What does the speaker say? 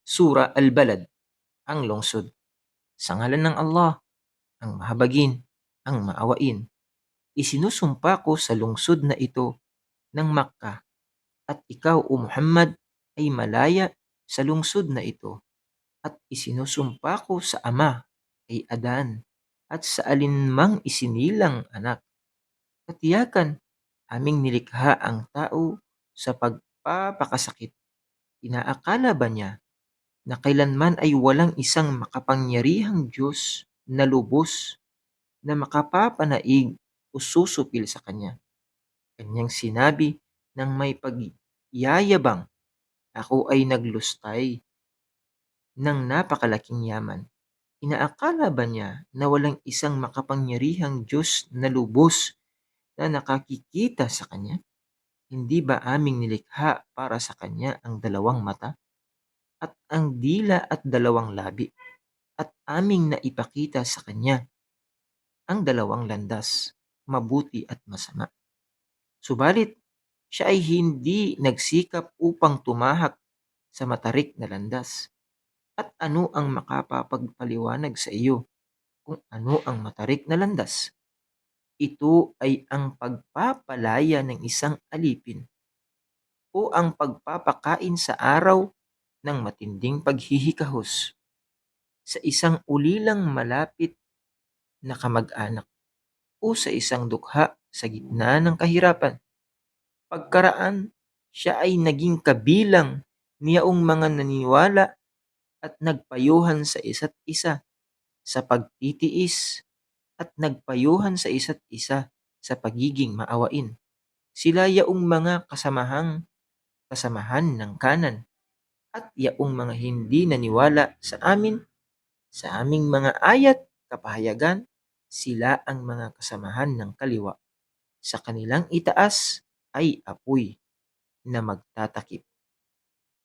Sura Al-Balad, ang lungsod. Sa ngalan ng Allah, ang mahabagin, ang maawain. Isinusumpa ko sa lungsod na ito ng Makkah at ikaw o Muhammad ay malaya sa lungsod na ito at isinusumpa ko sa Ama kay Adan at sa alinmang isinilang anak. Katiyakan, aming nilikha ang tao sa pagpapakasakit. Inaakala ba niya na kailanman ay walang isang makapangyarihang Diyos na lubos na makapapanaig o susupil sa kanya? Kanyang sinabi ng may pagyayabang, ako ay naglustay ng napakalaking yaman. Inaakala ba niya na walang isang makapangyarihang Diyos na lubos na nakakikita sa kanya? Hindi ba aming nilikha para sa kanya ang dalawang mata at ang dila at dalawang labi at aming naipakita sa kanya ang dalawang landas, mabuti at masama? Subalit, siya ay hindi nagsikap upang tumahak sa matarik na landas. At ano ang makapapagpaliwanag sa iyo kung ano ang matarik na landas? Ito ay ang pagpapalaya ng isang alipin o ang pagpapakain sa araw ng matinding paghihikahos sa isang ulilang malapit na kamag-anak o sa isang dukha sa gitna ng kahirapan. Pagkaraan, siya ay naging kabilang niyaong mga naniwala at nagpayuhan sa isa't isa sa pagtitiis at nagpayuhan sa isa't isa sa pagiging maawain. Sila yaong mga kasamahan ng kanan at yaong mga hindi naniwala sa amin, sa aming mga ayat, kapahayagan, sila ang mga kasamahan ng kaliwa. Sa kanilang itaas ay apoy na magtatakip.